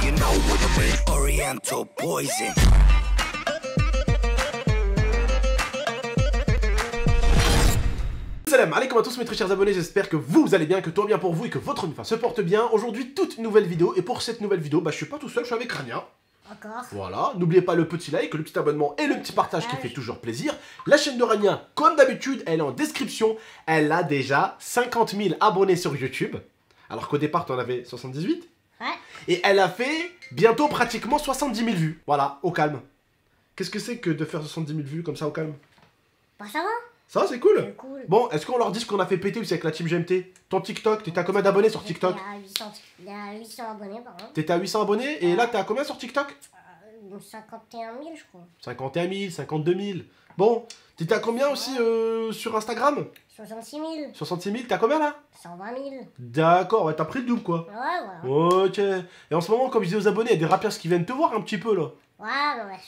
you know what I mean. Oriental poison. Salam alaikum à tous mes très chers abonnés, j'espère que vous allez bien, que tout va bien pour vous et que votre se porte bien. Aujourd'hui, toute nouvelle vidéo, et pour cette nouvelle vidéo, je suis pas tout seul, je suis avec Rania. Encore. Voilà, n'oubliez pas le petit like, le petit abonnement et le petit partage qui fait toujours plaisir. La chaîne de Rania, comme d'habitude, elle est en description. Elle a déjà 50 000 abonnés sur YouTube, alors qu'au départ, tu en avais 78. Ouais. Et elle a fait bientôt pratiquement 70 000 vues. Voilà, au calme. Qu'est-ce que c'est que de faire 70 000 vues comme ça au calme? Bah ça va. Ça, c'est cool. C'est cool. Bon, est-ce qu'on leur dit ce qu'on a fait péter aussi avec la team GMT? Ton TikTok, t'étais à combien d'abonnés sur TikTok? Il y a 800 abonnés par contre. T'étais à 800 abonnés et là t'es à combien sur TikTok? 51 000 je crois. 51 000, 52 000. Bon, t'étais à combien aussi sur Instagram? 66 000. 66 000, t'as combien là? 120 000. D'accord, ouais, t'as pris le double quoi. Ouais, voilà. Ok. Et en ce moment, comme je disais aux abonnés, il y a des rappeurs qui viennent te voir un petit peu là. Ouais.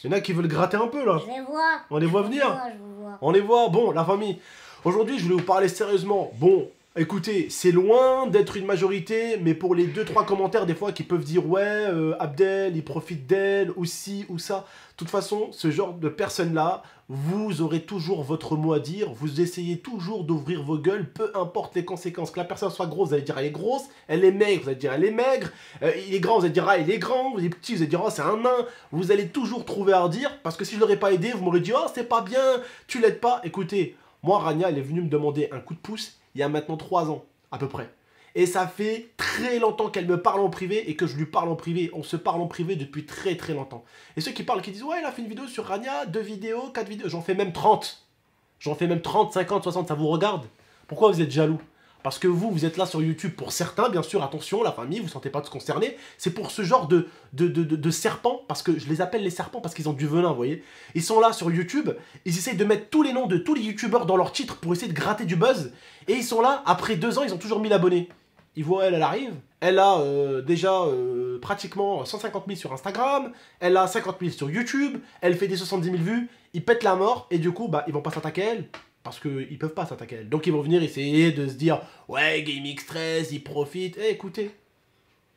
Il y en a qui veulent gratter un peu là. Je les vois. On les voit venir. Je vous vois. On les voit. Bon, la famille. Aujourd'hui, je voulais vous parler sérieusement. Bon, écoutez, c'est loin d'être une majorité, mais pour les 2-3 commentaires des fois qui peuvent dire ouais, Abdel, il profite d'elle, ou ci, ou ça. De toute façon, ce genre de personnes-là, vous aurez toujours votre mot à dire. Vous essayez toujours d'ouvrir vos gueules, peu importe les conséquences. Que la personne soit grosse, vous allez dire elle est grosse. Elle est maigre, vous allez dire elle est maigre. Il est grand, vous allez dire ah, il est grand. Il est petit, vous allez dire oh, c'est un nain. Vous allez toujours trouver à redire, parce que si je l'aurais pas aidé, vous m'aurez dit oh, c'est pas bien, tu l'aides pas. Écoutez, moi, Rania, elle est venue me demander un coup de pouce il y a maintenant 3 ans, à peu près. Et ça fait très longtemps qu'elle me parle en privé et que je lui parle en privé. On se parle en privé depuis très très longtemps. Et ceux qui parlent, qui disent ouais, il a fait une vidéo sur Rania, 2 vidéos, 4 vidéos, j'en fais même 30. J'en fais même 30, 50, 60, ça vous regarde? Pourquoi vous êtes jaloux? Parce que vous êtes là sur YouTube pour certains, bien sûr, attention, la famille, vous ne sentez pas tous concernés. C'est pour ce genre de serpents, parce que je les appelle les serpents parce qu'ils ont du venin, vous voyez. Ils sont là sur YouTube, ils essayent de mettre tous les noms de tous les YouTubeurs dans leur titre pour essayer de gratter du buzz. Et ils sont là, après 2 ans, ils ont toujours 1000 abonnés. Ils voient, elle arrive, elle a déjà pratiquement 150 000 sur Instagram, elle a 50 000 sur YouTube, elle fait des 70 000 vues, ils pètent la mort, et du coup, bah, ils vont pas s'attaquer à elle. Parce qu'ils peuvent pas s'attaquer à elle. Donc ils vont venir essayer de se dire ouais, GameX13, il profite. Eh, écoutez,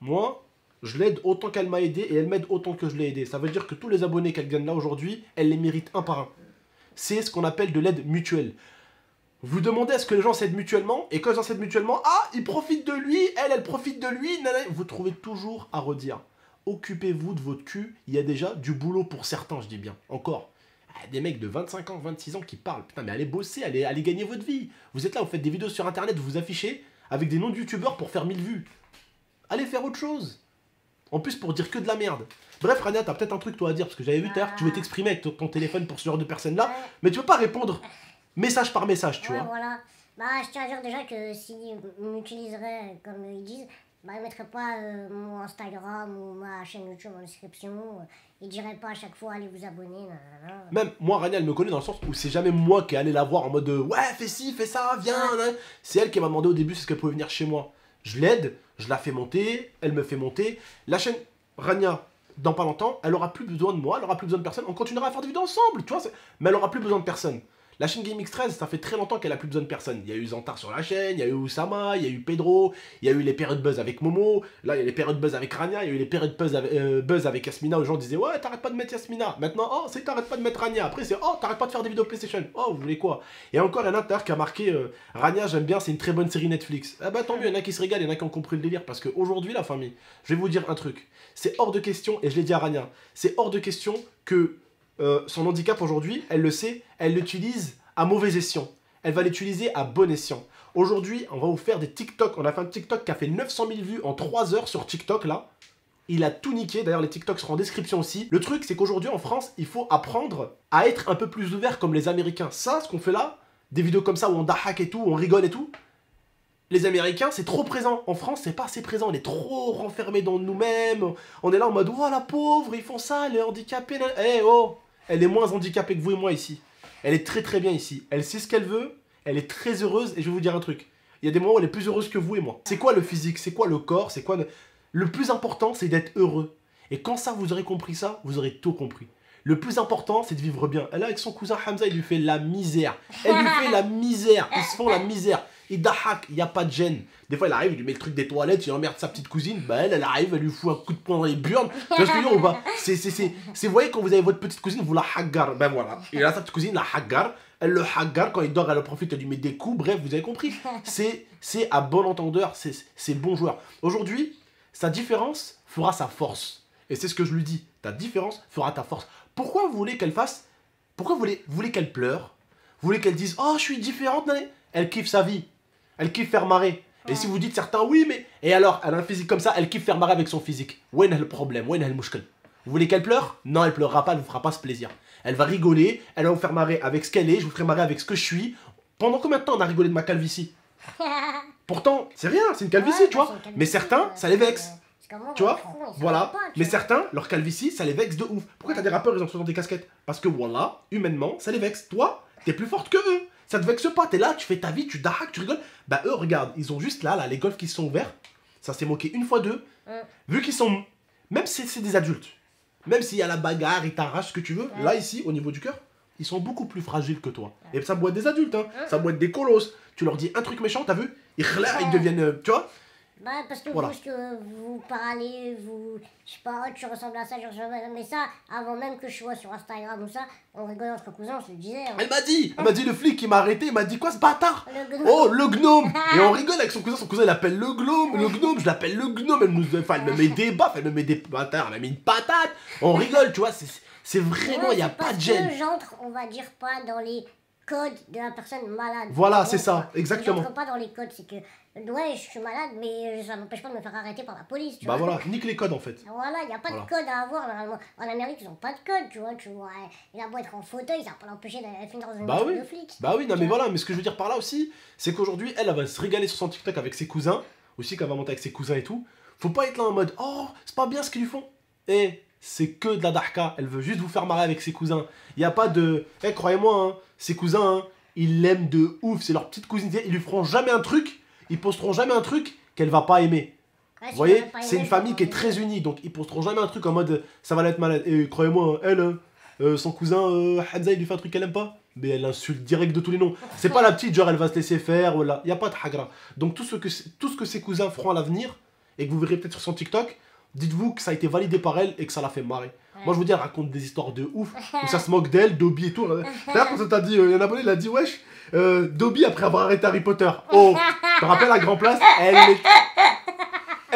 moi, je l'aide autant qu'elle m'a aidé et elle m'aide autant que je l'ai aidé. Ça veut dire que tous les abonnés qu'elle gagne là aujourd'hui, elle les mérite un par un. C'est ce qu'on appelle de l'aide mutuelle. Vous demandez à ce que les gens s'aident mutuellement, et quand ils s'aident mutuellement, ah, il profite de lui, elle profite de lui, nanana. Vous trouvez toujours à redire. Occupez-vous de votre cul, il y a déjà du boulot pour certains, je dis bien, encore. Des mecs de 25 ans, 26 ans qui parlent. Putain, mais allez bosser, allez gagner votre vie. Vous êtes là, vous faites des vidéos sur internet, vous vous affichez avec des noms de youtubeurs pour faire 1000 vues. Allez faire autre chose. En plus, pour dire que de la merde. Bref, Rania, t'as peut-être un truc toi à dire, parce que j'avais vu tout à l'heure que tu veux t'exprimer avec ton téléphone pour ce genre de personnes-là, mais tu peux pas répondre message par message, tu vois. Voilà. Bah, je tiens à dire déjà que s'ils m'utiliseraient comme ils disent, bah, ils mettraient pas mon Instagram ou ma chaîne YouTube en description. Ils diraient pas à chaque fois allez vous abonner. Nanana. Même moi, Rania, elle me connaît dans le sens où c'est jamais moi qui allais la voir en mode ouais, fais ci, fais ça, viens. C'est elle qui m'a demandé au début si est-ce qu'elle pouvait venir chez moi. Je l'aide, je la fais monter, elle me fait monter. La chaîne Rania, dans pas longtemps, elle aura plus besoin de moi, elle aura plus besoin de personne. On continuera à faire des vidéos ensemble, tu vois. Mais elle aura plus besoin de personne. La chaîne GameX13, ça fait très longtemps qu'elle a plus besoin de personne. Il y a eu Zantar sur la chaîne, il y a eu Oussama, il y a eu Pedro, il y a eu les périodes buzz avec Momo, là il y a les périodes buzz avec Rania, il y a eu les périodes buzz avec Yasmina où les gens disaient ouais, t'arrêtes pas de mettre Yasmina. Maintenant, oh, c'est t'arrêtes pas de mettre Rania. Après, c'est oh, t'arrêtes pas de faire des vidéos PlayStation. Oh, vous voulez quoi? Et encore, il y en a tout à l'heure qui a marqué Rania, j'aime bien, c'est une très bonne série Netflix. Ah bah tant mieux, il y en a qui se régalent, il y en a qui ont compris le délire parce qu'aujourd'hui, la famille, je vais vous dire un truc. C'est hors de question, et je l'ai dit à Rania, c'est hors de question que son handicap aujourd'hui, elle le sait, elle l'utilise à mauvais escient. Elle va l'utiliser à bon escient. Aujourd'hui, on va vous faire des TikTok. On a fait un TikTok qui a fait 900 000 vues en 3 heures sur TikTok, là. Il a tout niqué. D'ailleurs, les TikToks seront en description aussi. Le truc, c'est qu'aujourd'hui, en France, il faut apprendre à être un peu plus ouvert comme les Américains. Ça, ce qu'on fait là, des vidéos comme ça où on dahak et tout, où on rigole et tout, les Américains, c'est trop présent. En France, c'est pas assez présent. On est trop renfermé dans nous-mêmes. On est là en mode, oh, la pauvre, ils font ça, elle est handicapée. Eh, oh, elle est moins handicapée que vous et moi ici. Elle est très très bien ici. Elle sait ce qu'elle veut, elle est très heureuse, et je vais vous dire un truc. Il y a des moments où elle est plus heureuse que vous et moi. C'est quoi le physique? C'est quoi le corps? C'est quoi... Le plus important, c'est d'être heureux. Et quand ça, vous aurez compris ça, vous aurez tout compris. Le plus important, c'est de vivre bien. Elle, avec son cousin Hamza, il lui fait la misère. Elle lui fait la misère. Ils se font la misère. il dahak, il n'y a pas de gêne. Des fois, il arrive, il lui met le truc des toilettes, il emmerde sa petite cousine, bah elle arrive, elle lui fout un coup de poing dans les burnes. Tu vois ce que je veux dire ou pas? Vous voyez, quand vous avez votre petite cousine, vous la haggar, ben voilà. Et là, sa petite cousine, la haggar, elle le haggar, quand il dort, elle en profite, elle lui met des coups, bref, vous avez compris. C'est à bon entendeur, c'est bon joueur. Aujourd'hui, sa différence fera sa force. Et c'est ce que je lui dis, ta différence fera ta force. Pourquoi vous voulez qu'elle fasse? Pourquoi vous voulez qu'elle pleure? Vous voulez qu'elle dise, oh, je suis différente, nan. Elle kiffe sa vie. Elle kiffe faire marrer. Et si vous dites certains, oui, mais... Et alors, elle a un physique comme ça, elle kiffe faire marrer avec son physique. Où est le problème? Où est le mouchkel? Vous voulez qu'elle pleure? Non, elle pleurera pas, elle vous fera pas ce plaisir. Elle va rigoler, elle va vous faire marrer avec ce qu'elle est, je vous ferai marrer avec ce que je suis. Pendant combien de temps on a rigolé de ma calvitie? Pourtant, c'est rien, c'est une calvitie, tu vois. Mais certains, ça les vexe. Tu vois, voilà. Mais certains, leur calvitie, ça les vexe de ouf. Pourquoi t'as des rappeurs, ils ont souvent des casquettes? Parce que voilà, humainement, ça les vexe. Toi, t'es plus forte que eux. Ça te vexe pas, t'es là, tu fais ta vie, tu dahak, tu rigoles. Bah eux, regarde, ils ont juste là, les golfs qui se sont ouverts. Ça s'est moqué une fois d'eux. Vu qu'ils sont... Même si c'est des adultes, même s'il y a la bagarre, ils t'arrachent ce que tu veux, là, ici, au niveau du cœur, ils sont beaucoup plus fragiles que toi. Et ça doit être des adultes, hein. Ça doit être des colosses. Tu leur dis un truc méchant, t'as vu? Ils deviennent... tu vois? Bah, parce que voilà. Vous parlez, je sais pas, tu ressembles à ça, mais ça, avant même que je sois sur Instagram ou ça, on rigole entre cousins, on se le disait. Hein. Elle m'a dit, le flic qui m'a arrêté, il m'a dit quoi ce bâtard? Oh, le gnome. Et on rigole avec son cousin il l'appelle le gnome, je l'appelle le gnome, elle me met des baffes, elle me met des bâtards, elle m'a mis une patate, on rigole, tu vois, c'est vraiment, il n'y a pas de gêne. J'entre, on va dire, pas dans les codes de la personne malade. Voilà, c'est ça, exactement. J'entre pas dans les codes, c'est que... Ouais, je suis malade, mais ça m'empêche pas de me faire arrêter par la police, tu vois. Bah voilà, nique les codes en fait. Voilà, il n'y a pas de code à avoir normalement. En Amérique, ils ont pas de code, tu vois. Il a beau être en fauteuil, ça va pas l'empêcher d'aller finir dans une voiture de flic. Bah oui, non mais voilà, mais ce que je veux dire par là aussi, c'est qu'aujourd'hui, elle va se régaler sur son TikTok avec ses cousins, aussi qu'elle va monter avec ses cousins et tout. Faut pas être là en mode, oh, c'est pas bien ce qu'ils lui font. Eh, c'est que de la dahka, elle veut juste vous faire marrer avec ses cousins. Il n'y a pas de... Eh, croyez-moi, hein, ses cousins, hein, ils l'aiment de ouf, c'est leur petite cousine, ils lui feront jamais un truc. Ils posteront jamais un truc qu'elle va pas aimer. Vous voyez, c'est une famille qui est très unie, donc ils posteront jamais un truc en mode ça va l'être malade. Et croyez-moi, elle, son cousin Hamza, il lui fait un truc qu'elle aime pas, mais elle insulte direct de tous les noms. C'est pas la petite, genre elle va se laisser faire, voilà. Il n'y a pas de hagra. Donc tout ce que ses cousins feront à l'avenir, et que vous verrez peut-être sur son TikTok, dites-vous que ça a été validé par elle et que ça l'a fait marrer. Moi je vous dis, elle raconte des histoires de ouf, où ça se moque d'elle, Dobby et tout. D'ailleurs quand ça t'a dit, il y a un abonné, il a dit wesh, Dobby après avoir arrêté Harry Potter. Oh, je te rappelle à Grand Place,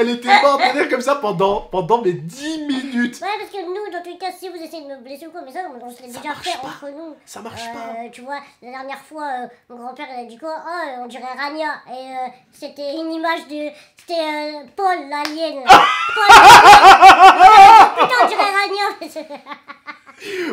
elle était morte de rire comme ça pendant mes 10 minutes. Ouais, parce que nous, dans tous les cas, si vous essayez de me blesser ou quoi, mais ça, on se l'est déjà fait entre nous. Ça marche pas. Tu vois, la dernière fois, mon grand-père, il a dit quoi? Oh, on dirait Rania. Et c'était une image de... C'était Paul, l'alien. Paul, putain, on dirait Rania.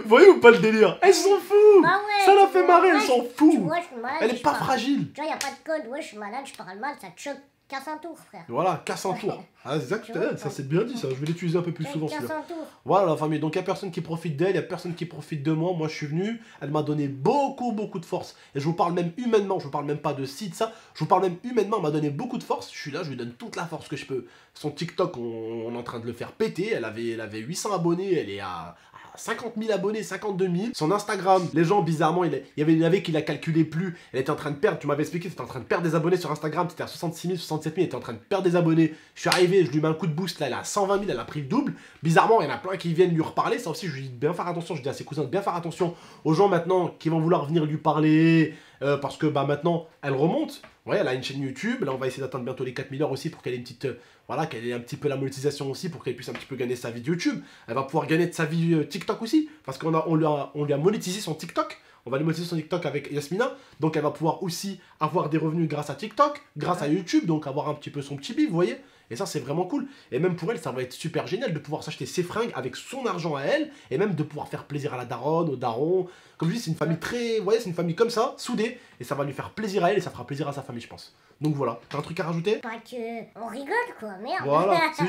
Vous voyez ou pas le délire? Elle s'en fout. Bah ouais, ça l'a fait marrer, elle s'en fout. Tu vois, je suis malade, elle est pas fragile. Tu vois, y a pas de code. Ouais, je suis malade, je parle mal, ça te choque. Casse un tour, frère. Voilà, casse un tour. Ah, exact, ça c'est bien dit ça, je vais l'utiliser un peu plus souvent. Casse un tour. Voilà la famille, donc il n'y a personne qui profite d'elle, il n'y a personne qui profite de moi. Moi je suis venu, elle m'a donné beaucoup de force. Et je vous parle même humainement, je vous parle même pas de ci, de ça. Je vous parle même humainement, elle m'a donné beaucoup de force. Je suis là, je lui donne toute la force que je peux. Son TikTok, on est en train de le faire péter. Elle avait 800 abonnés, elle est à 50 000 abonnés, 52 000. Son Instagram, les gens, bizarrement, il y avait qui la calculait plus. Elle était en train de perdre, tu m'avais expliqué, c'était en train de perdre des abonnés sur Instagram. C'était à 66 000, 67 000, elle était en train de perdre des abonnés. Je suis arrivé, je lui mets un coup de boost, là, elle a 120 000, elle a pris le double. Bizarrement, il y en a plein qui viennent lui reparler. Ça aussi, je lui dis de bien faire attention. Je dis à ses cousins de bien faire attention aux gens maintenant qui vont vouloir venir lui parler. Parce que bah maintenant, elle remonte. Ouais, elle a une chaîne YouTube. Là, on va essayer d'atteindre bientôt les 4000 heures aussi pour qu'elle ait une petite. Voilà, qu'elle ait un petit peu la monétisation aussi pour qu'elle puisse un petit peu gagner sa vie de YouTube. Elle va pouvoir gagner de sa vie TikTok aussi. Parce qu'on lui a monétisé son TikTok. On va lui monétiser son TikTok avec Yasmina. Donc elle va pouvoir aussi avoir des revenus grâce à TikTok, grâce à YouTube. Donc avoir un petit peu son petit bif, vous voyez. Et ça, c'est vraiment cool. Et même pour elle, ça va être super génial de pouvoir s'acheter ses fringues avec son argent à elle. Et même de pouvoir faire plaisir à la daronne, au daron. Comme je dis, c'est une famille très... Vous voyez, c'est une famille comme ça, soudée. Et ça va lui faire plaisir à elle et ça fera plaisir à sa famille, je pense. Donc voilà. T'as un truc à rajouter? Pas que... On rigole, quoi. Merde. Voilà. C'est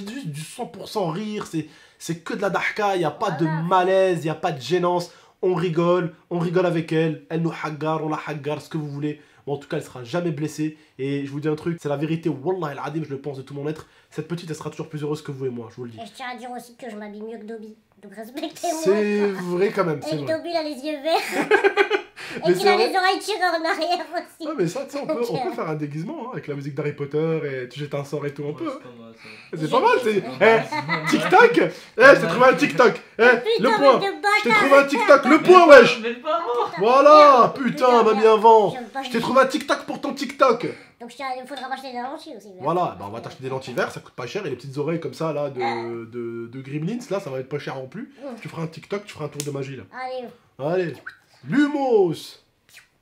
juste du 100% rire. C'est que de la dahka. Il n'y a pas de malaise. Il n'y a pas de gênance. On rigole avec elle. Elle nous haggar, on la haggar, ce que vous voulez. Bon, en tout cas, elle sera jamais blessée. Et je vous dis un truc, c'est la vérité. Wallah al-adim, je le pense de tout mon être. Cette petite, elle sera toujours plus heureuse que vous et moi, je vous le dis. Et je tiens à dire aussi que je m'habille mieux que Dobby. Donc respectez-moi. C'est vrai quand même. Et Dobby, il a les yeux verts. Mais Et qu'il c'est a vrai. les oreilles tirées en arrière aussi. Ouais, mais ça, tu sais, on peut Ok. faire un déguisement hein, avec la musique d'Harry Potter et tu jettes un sort et tout, on peut. Ouais, Hein. c'est pas mal, ça. C'est pas mal, c'est. Ouais. TikTok je t'ai trouvé un TikTok le Putain, point mais de Je t'ai bâtard. trouvé un TikTok, le point, wesh Mais pas moi. Voilà Putain, m'a mis un vent J'aime pas Je le t'ai trouvé un TikTok pour ton TikTok Donc il faudra m'acheter des lentilles aussi. Voilà, bah on va t'acheter des lentilles vertes, ça coûte pas cher, et les petites oreilles comme ça, là, de Gremlins, là, ça va être pas cher non plus. Tu feras un TikTok, tu feras un tour de magie, là. Allez, Allez, Lumos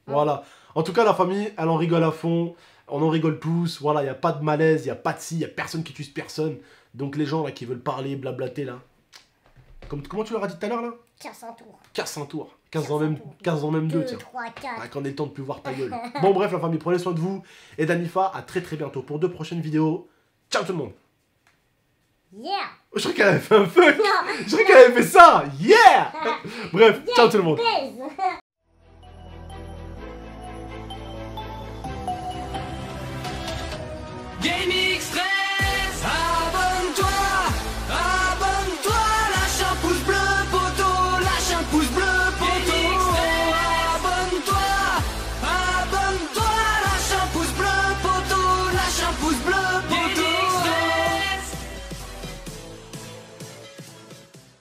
Voilà. En tout cas, la famille, elle en rigole à fond. On en rigole tous. Voilà, il n'y a pas de malaise, il n'y a pas de si, il n'y a personne qui tue personne. Donc les gens là qui veulent parler, blablater là. Comment tu leur as dit tout à l'heure là 400 tours. 15 tours. 15 ans même 2, 2, tiens. 3, 4. Ah, qu'on ait le temps de plus voir ta gueule. Bon bref, la famille, prenez soin de vous. Et d'Anifa, à très bientôt pour 2 prochaines vidéos. Ciao tout le monde. Yeah. Je croyais qu'elle avait fait un feu. Non. Je croyais qu'elle avait fait ça. Yeah. Bref, ciao tout le monde. Baise. Gaming